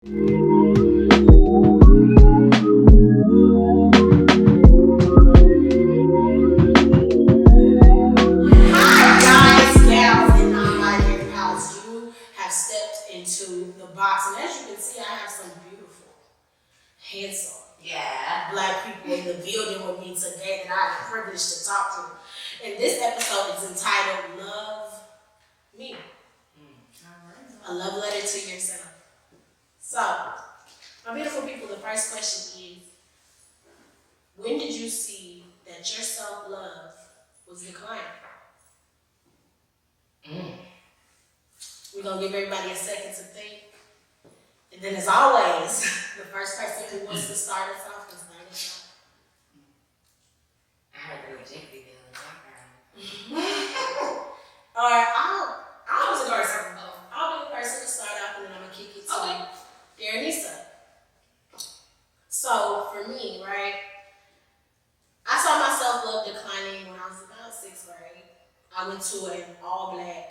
Into the box, and as you can see, I have some beautiful, handsome, black people in the building with me today that I have the privilege to talk to. And this episode is entitled Love Me. A love letter to yourself. So, my beautiful people, the first question is, when did you see that your self-love was declining? We're going to give everybody a second to think. And then, as always, the first person who wants to start us off can start us off. I heard the rejected in the background. All right, I'll be the person. I'll be the person to start off, and then I'm going to kick it to Darenisa. So, for me, right, I saw my self-love declining when I was about 6th grade. I went to an all-black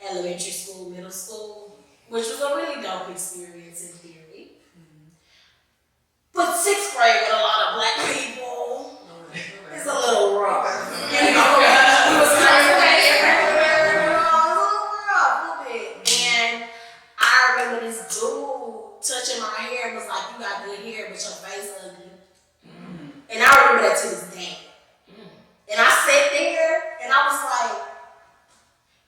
elementary school, middle school, which was a really dope experience in theory. But 6th grade with a lot of black people, it's a little rough. You know, it was kind of a little bit. And I remember this dude touching my hair and was like, "You got good hair, but your face ugly." And I remember that to this day. And I sat there and I was like,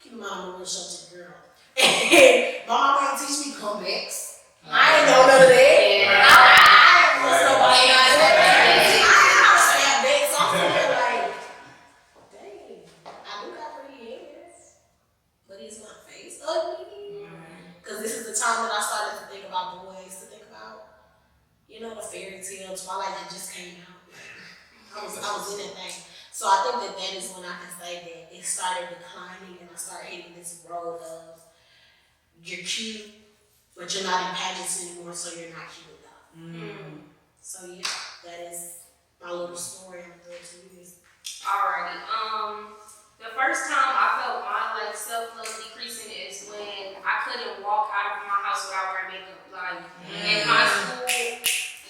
keep in mind, I'm a real sheltered girl. And my mama ain't teach me comebacks. I ain't know none of that. I ain't want nobody else. I snap back. So I'm feeling like, dang, I do got pretty hair. But is my face ugly? Because this is the time that I started to think about boys, to think about, you know, the fairy tale Twilight that just came out. I was in that thing. So I think that is when I can say that it started declining and I started hitting this road of you're cute, but you're not in pageants anymore, so you're not cute enough. So yeah, that is my little story. I'm going to use. Alrighty. The first time I felt my self-love decreasing is when I couldn't walk out of my house without wearing makeup. Like in high school,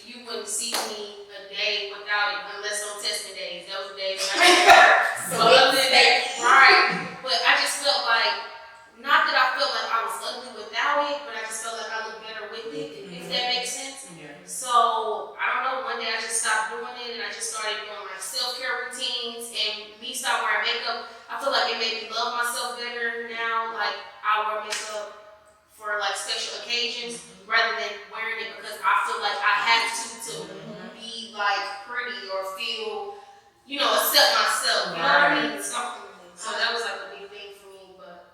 you wouldn't see me a day without it unless on testing days. Those days when I didn't work. But other than that, right. But I just felt like, not that I felt like I was ugly without it, but I just felt like I looked better with it, if that makes sense. So, I don't know, one day I just stopped doing it and I just started doing like self-care routines, and me stop wearing makeup, I feel like it made me love myself better now. Like, I wear makeup for like special occasions rather than wearing it because I feel like I have to be like pretty or feel, you know, accept myself. You know what I mean? Something. So that was like a big thing for me. But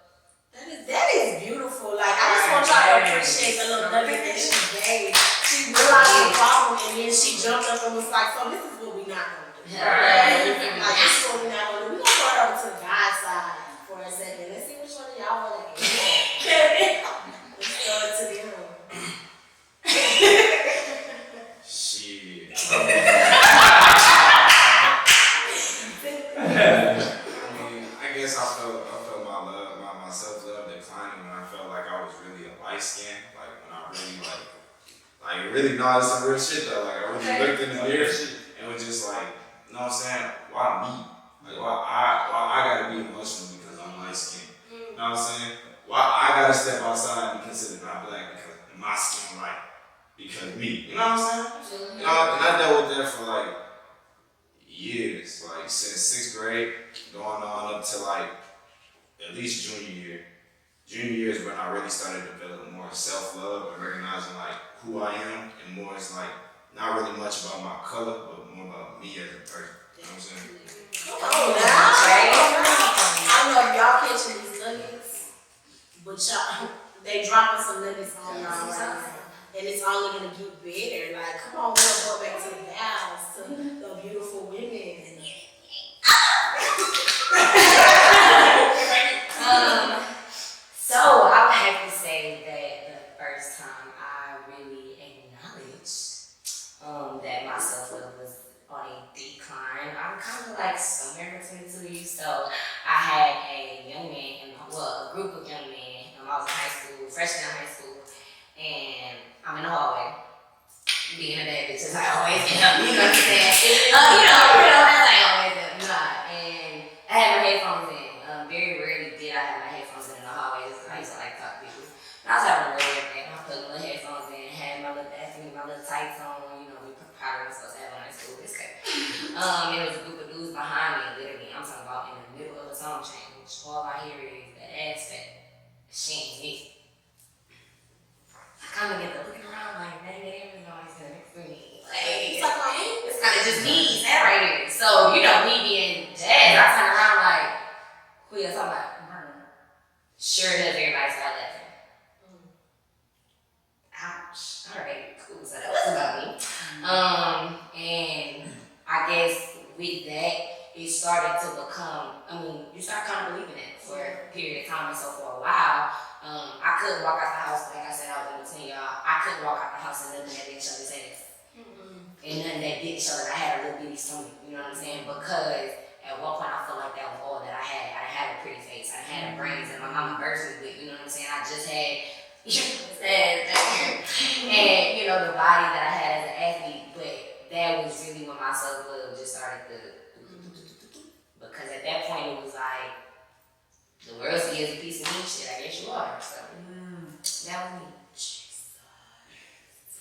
that is beautiful. Like, I just want y'all to appreciate the little nugget that she gave. She realized the problem and then she jumped up and was like, so this is what we not gonna do. Like, this is what we not gonna do. We're gonna go over to the guy's side for a second. Let's see which one of y'all wanna get. Let's go to them. Shit. I guess I felt my self-love declining when I felt like I was really a light skin. Like when I really know some real shit though. Like I really looked in the mirror and was just like, you know what I'm saying? Why me? Like why I gotta be emotional because I'm light skinned. You know what I'm saying? Why I gotta step outside and be considered not black because my skin light. Because me. You know what I'm saying? And I dealt with that for like years, like since 6th grade, going on up to like at least junior year. Junior year is when I really started to develop more self-love and recognizing like who I am, and more is like not really much about my color, but more about me as a person. You know what I'm saying? Oh, I don't know if y'all catching these nuggets, but y'all, they dropping some nuggets on y'all right now. And it's only gonna get better. Like, come on, we'll go back to the gals, to the beautiful women. So I would have to say that the first time I really acknowledged that my self-love was on a decline, I'm kind of like somewhere between the two of you. So I had a young man, a group of young men. I was in high school, freshman in high school. and I'm in the hallway, being a bad bitch as I always am, you know what I'm saying? As I always am, and I had my headphones in. Very rarely did I have my headphones in the hallways because I used to like talk to people. And I was having a real everything. I put my little headphones in, had my little my little tights on, we probably were supposed to have on in school, it's okay. And there was a group of dudes behind me, literally, I'm talking about in the middle of a song change. All I hear is that ass fat. She ain't it. I kind of get to looking around like, dang, they ain't always gonna next to me. Like, it's kind of just me, that right here. So, me being jazz, I turn around like, who you talking about? Sure enough, everybody started laughing. Ouch. Alright, cool. So that was about me. And I guess with that, it started to become, you start kind of believing it for a period of time. And so for a while, I couldn't walk out the house. Like I said, I was in between y'all. I couldn't walk out the house and nothing that didn't show his ass. And nothing that didn't show that I had a little bitty stomach. You know what I'm saying? Because at one point I felt like that was all that I had. I had a pretty face. I had a brains and my mama birthed me with, you know what I'm saying? I just had, and the body that I had as an athlete, but that was really when my self-love just started to, because at that point it was like, the world sees a piece of me, shit, I guess you are. So, that was me.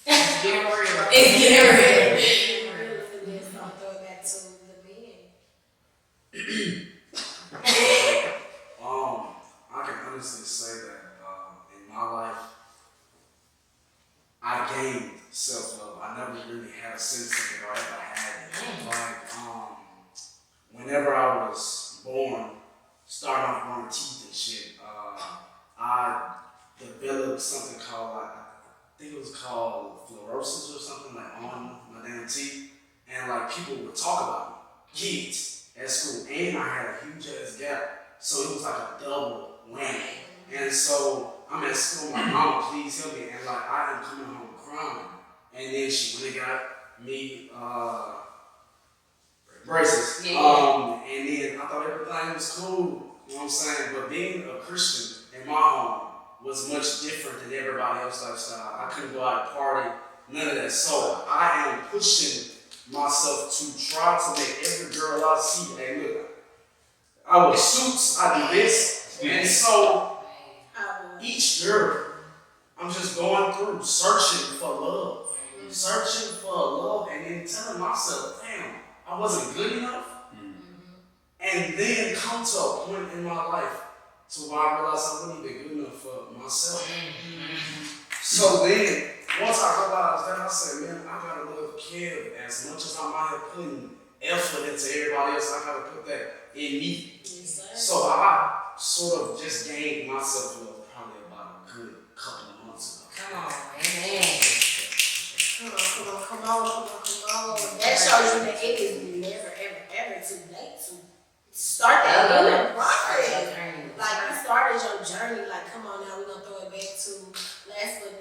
It's getting real. It's getting real. Let's throw it back to the men. I can honestly say that in my life, I gained self-love. I never really had a sense of it, right? I had it. Like, whenever I was born, starting off growing teeth and shit, I developed something called, I think it was called fluorosis or something, like on my damn teeth. And like people would talk about me, kids at school, and I had a huge ass gap. So it was like a double whammy. And so I'm at school, my mama, please help me. And like I am coming home crying. And then she went and got me braces. And then I thought everything was cool, you know what I'm saying? But being a Christian in my home was much different than everybody else's lifestyle. I couldn't go out and party, none of that. So I am pushing myself to try to make every girl I see, hey look, I wear suits, I do this, and so each girl, I'm just going through searching for love, and then telling myself, damn, I wasn't good enough. And then come to a point in my life to where I realized I wasn't even good enough for myself. So then, once I realized that, I said, man, I gotta love Kev as much as I might have put effort into everybody else, I gotta put that in me. So I sort of just gained my self-love probably about a good couple of months ago. Come on, amen. Come on. That shows you that it is never, ever too late to start that healing process. Like you started your journey, like come on now, we're gonna throw it back to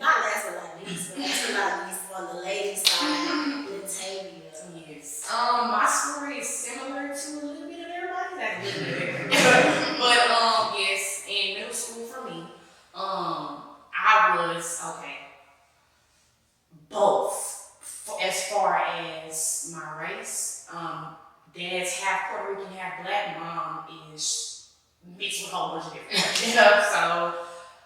not last but not least, but last but not least on the ladies' side, Latavia. Yes. My story is similar to a little bit of everybody. But yes, in middle school for me, I was both. As far as my race, dad's half Puerto Rican, half black. Mom is mixed with a whole bunch of different so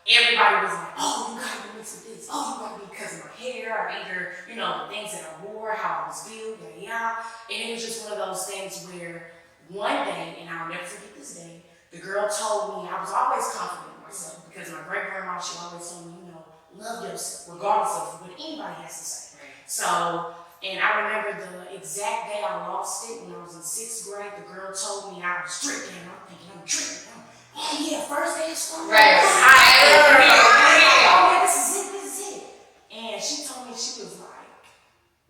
everybody was like, oh, you gotta be mixed with this. Oh, you gotta be because of my hair, or either, the things that I wore, how I was built, And it was just one of those things where one day, and I'll never forget this day, the girl told me, I was always confident in myself because my great grandma, she always told me, love yourself, regardless of what anybody has to say. So, and I remember the exact day I lost it when I was in 6th grade. The girl told me I was tripping. I'm thinking I'm tripping. Oh yeah, first day of school. Right. Oh yeah, this is it. And she told me, she was like,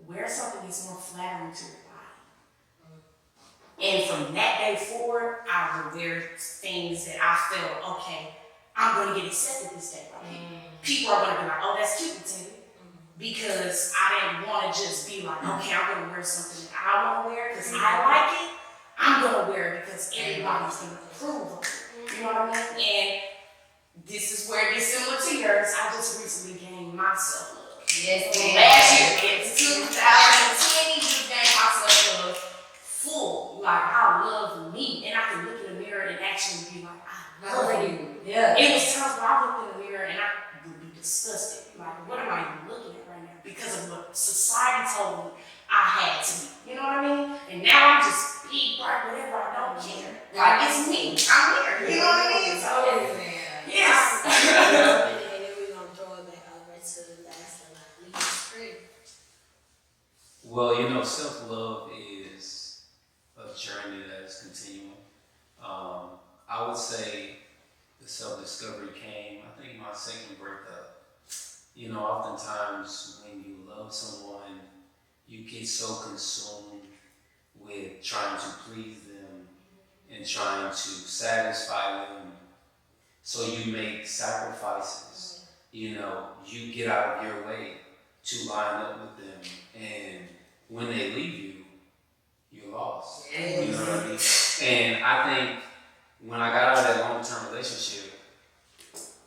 wear something that's more flattering to your body. And from that day forward, I would wear things that I felt, okay, I'm going to get accepted this day. People are going to be like, oh, that's cute, Latavia. Because I didn't want to just be like, okay, I'm going to wear something that I want to wear because I like it. I'm going to wear it because everybody's going to approve of it. You know what I mean? And this is where it gets similar to yours. I just recently gained gain my self-love. Yes, Last year, it's 2020, just gained my self-love full. Like, I love me. And I can look in the mirror and actually be like, I love you. Yeah. It was times where I looked in the mirror and I would be disgusted. Like, what am I even looking at right now? Because of what society told me I had to be. You know what I mean? And now I'm just big, bright, whatever. I don't care. Like, it's me. I'm here. You know what I mean? So, yes. And then we're gonna throw it back over to last but not least, Free. Well, you know, self-love is a journey that is continuing. I would say the self-discovery came, I think, my second breakup. You know, oftentimes when you love someone, you get so consumed with trying to please them and trying to satisfy them. So you make sacrifices. You know, you get out of your way to line up with them. And when they leave you, you're lost. Yes. You know what I mean? And I think when I got out of that long-term relationship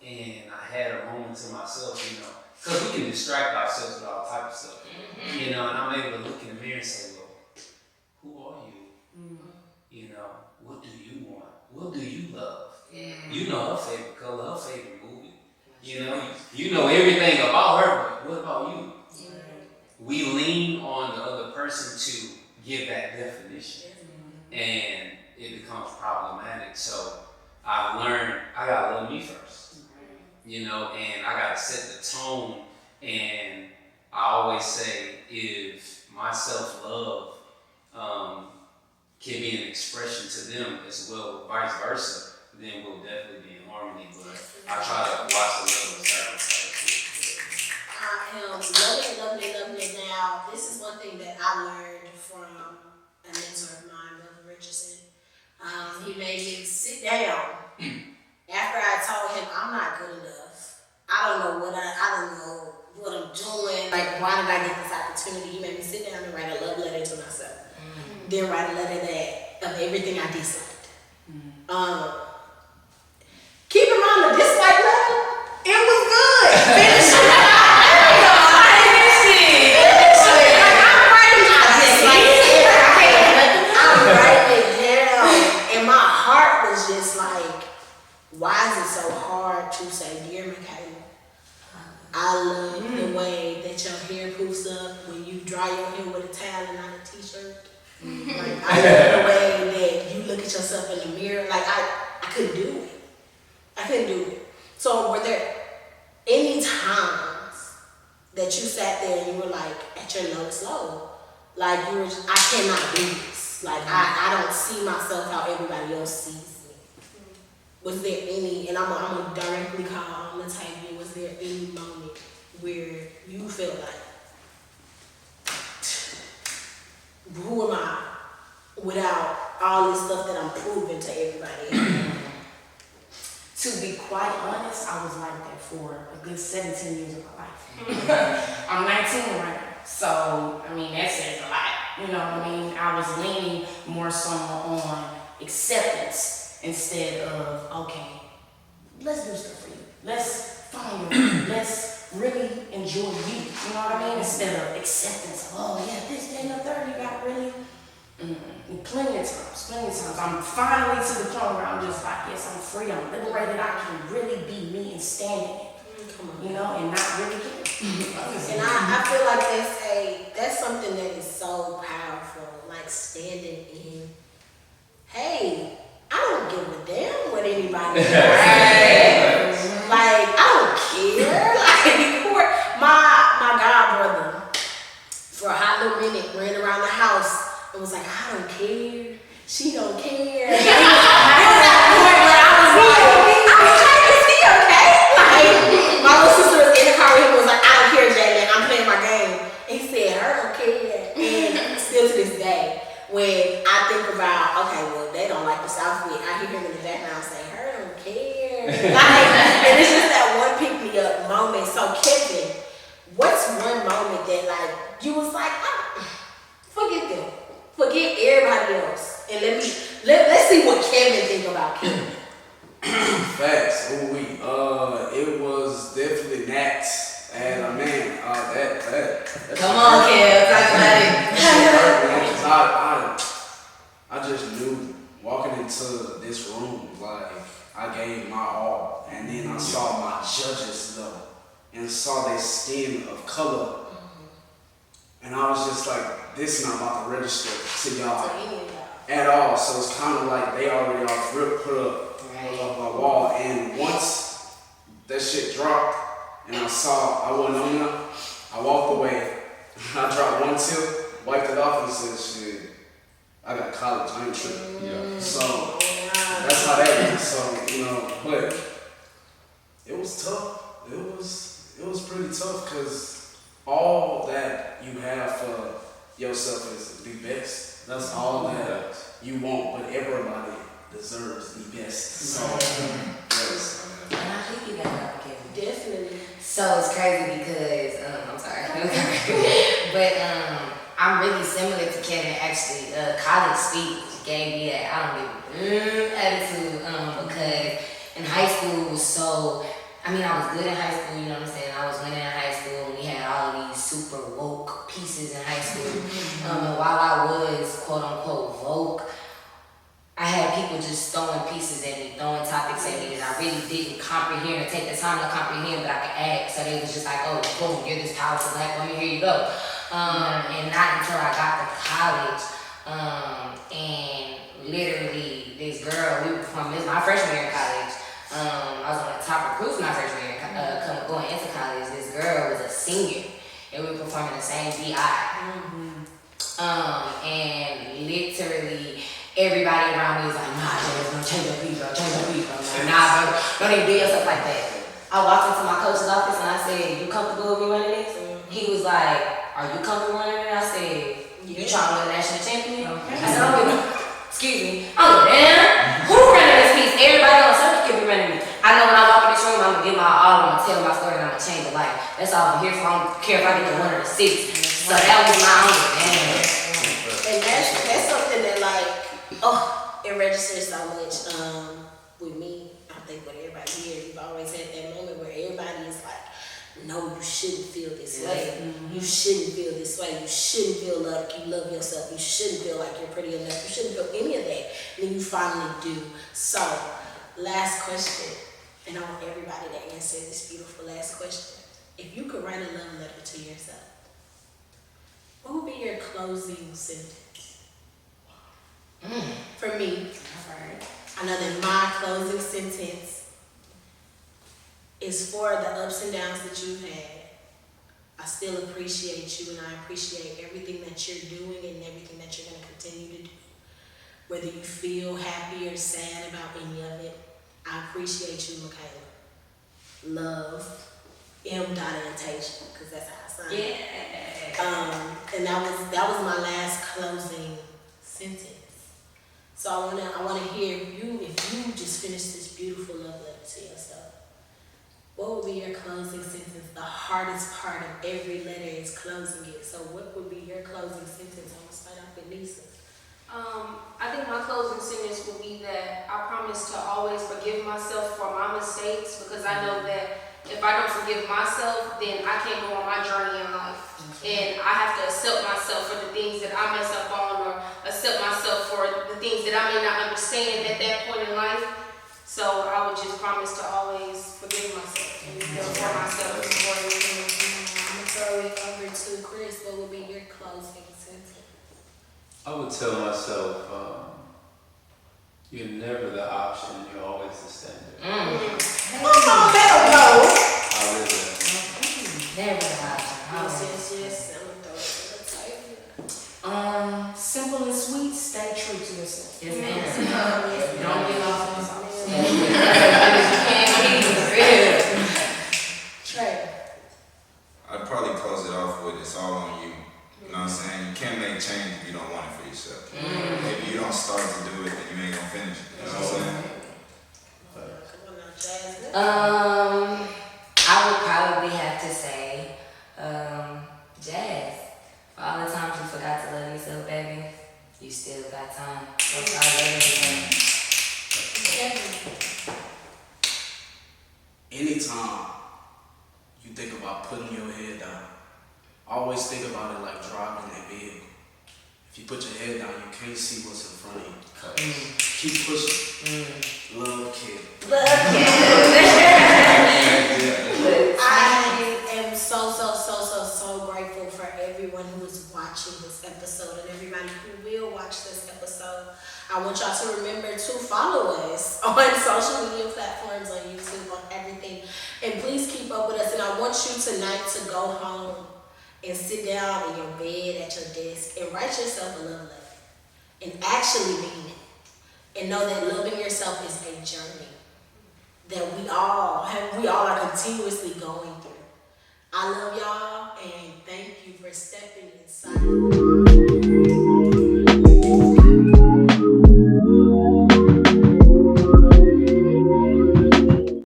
and I had a moment to myself, you know, because we can distract ourselves with all type of stuff, you know, and I'm able to look in the mirror and say, well, who are you? You know, what do you want? What do you love? You know her favorite color, her favorite movie. You know everything about her, but what about you? We lean on the other person to give that definition, and it becomes problematic. So I've learned I gotta love me first, you know, and I gotta set the tone. And I always say, if my self-love can be an expression to them as well, vice versa, then we'll definitely be in harmony. But I try to watch the love and sacrifice. I am loving it now. This is one thing that I learned from a mentor of mine, Brother Richardson. He made me sit down after I told him I'm not good enough. I don't know what I'm doing. Like, why did I get this opportunity? He made me sit down and write a love letter to myself. Then write a letter of everything I disliked. Keep in mind the dislike letter, it was good. Finish it. Why is it so hard to say, dear Michaela, I love the way that your hair poofs up when you dry your hair with a towel and not a t-shirt. Like, I love the way that you look at yourself in the mirror. Like, I couldn't do it. I couldn't do it. So were there any times that you sat there and you were like at your lowest low? Like, you were just, I cannot do this. Like, I don't see myself how everybody else sees. Was there any, and I'm gonna directly call on the table, was there any moment where you felt like, who am I without all this stuff that I'm proving to everybody else? To be quite honest, I was like that for a good 17 years of my life. I'm 19 right now, so, I mean, that says a lot. You know what I mean? I was leaning more so on acceptance instead of, okay, let's do stuff for you. Let's find you. Let's really enjoy you. You know what I mean? Instead of acceptance of, oh yeah, this, that, and the third, you got really, plenty of times. I'm finally to the point where I'm just like, yes, I'm free. I'm liberated. I can really be me and stand in it. You know, and not really care. And I feel like that's something that is so powerful, like standing in, hey, I don't give a damn what anybody thinks. Like, I don't care. Like, my god brother, for a hot little minute, ran around the house and was like, I don't care. She don't care. It was at the point where I was like, is he okay? Like, my little sister was in the car with him and was like, I don't care, Jalen. I'm playing my game. And he said, her don't care. And still to this day, when I think about, okay, well, they don't like the Southwick, I hear him in the background say, her don't care. Like, and it's just that one pick-me-up moment. So, Kevin, what's one moment that, like, you was like, oh, forget them. Forget everybody else. And let's see what Kevin think about Kevin. Facts. It was definitely that And man, that Come on, Kev, talk about it. I just knew walking into this room, like I gave my all, and then I saw my judges though, and saw their skin of color, and I was just like, this is not about to register to y'all at all. So it's kind of like they already off rip put up a wall, and once that shit dropped, and I saw I wasn't on them, I walked away. I dropped one tip, wiped it off, and said, shit, I got college, I ain't tripping. Yeah. So that's how that went. So, but it was tough. It was pretty tough because all that you have for yourself is the best. That's all that you want, but everybody deserves the best. So, yes. And I think you got that, Kevin. Definitely. So it's crazy because I'm sorry, but I'm really similar to Kevin actually. College speech gave me that I don't give attitude because in high school it was so. I mean, I was good in high school. You know what I'm saying? I was winning in high school, and we had all of these super woke pieces in high school. And while I was quote unquote woke, I had people just throwing pieces at me, throwing topics at me that I really didn't comprehend or take the time to comprehend, but I could act. So they was just like, oh, boom, you're this powerful black woman, here you go. And not until I got to college, and literally this girl, we were from my freshman year in college. I was on the top recruits my freshman year, going into college. This girl was a senior, and we were performing the same BI. And literally, everybody around me is like, nah, James, change your beat, bro, change your beat, bro. I'm like, nah, bro, don't even do yourself like that. I walked into my coach's office and I said, you comfortable with me running this? He was like, are you comfortable running it? I said, you trying to win a national champion? I said, I'm gonna, excuse me, I'm gonna damn, who running this piece? Everybody on the circuit could be running me. I know when I walk in this room, I'm gonna give my all, I'm gonna tell my story, and I'm gonna change a life. That's all I'm here for. I don't care if I get the 1 or the 6. So that was my own damn. And that's something that it registers so much with me. I think with everybody here, you've always had that moment where everybody is like, no, you shouldn't feel this way. You shouldn't feel this way. You shouldn't feel like you love yourself. You shouldn't feel like you're pretty enough. You shouldn't feel any of that. And then you finally do. So, last question, and I want everybody to answer this beautiful last question. If you could write a love letter to yourself, what would be your closing sentence? For me, I know that my closing sentence is for the ups and downs that you've had. I still appreciate you, and I appreciate everything that you're doing and everything that you're going to continue to do. Whether you feel happy or sad about any of it, I appreciate you, Michaela. Love, M.Antasia, because that's how I signed it. And that was my last closing sentence. So I wanna hear you, if you just finished this beautiful love letter to yourself, what would be your closing sentence? The hardest part of every letter is closing it. So what would be your closing sentence? I'm gonna start off with Lisa. I think my closing sentence would be that I promise to always forgive myself for my mistakes, because I know that if I don't forgive myself, then I can't go on my journey in life. And I have to accept myself for the things that I mess up on, or accept myself for the things that I may not understand at that point in life. So I would just promise to always forgive myself and for myself before anything. I'm gonna throw it over to Chris. What would be your closing sentence? I would tell myself, you're never the option, you're always the standard. Oh, hell no! I live that. Never the option. Yes. I'm gonna throw it to the table. Simple and sweet, stay true to yourself. Yes, ma'am. Don't get off on something. Trey. I'd probably close it off with it's all on you. You know what I'm saying? You can't make change if you don't want it for yourself. If you don't start to do it, then you ain't gonna finish it. You know what I'm saying? Come on now, Jazz. I would probably have to say, Jazz. For all the times you forgot to love yourself, baby, you still got time. So start loving yourself. Anytime you think about putting always think about it like driving that vehicle. If you put your head down, you can't see what's in front of you. Keep pushing. Love kid. I am so grateful for everyone who is watching this episode and everybody who will watch this episode. I want y'all to remember to follow us on social media platforms, on YouTube, on everything. And please keep up with us. And I want you tonight to go home and sit down in your bed at your desk and write yourself a love letter. And actually mean it. And know that loving yourself is a journey that we all are continuously going through. I love y'all and thank you for stepping inside.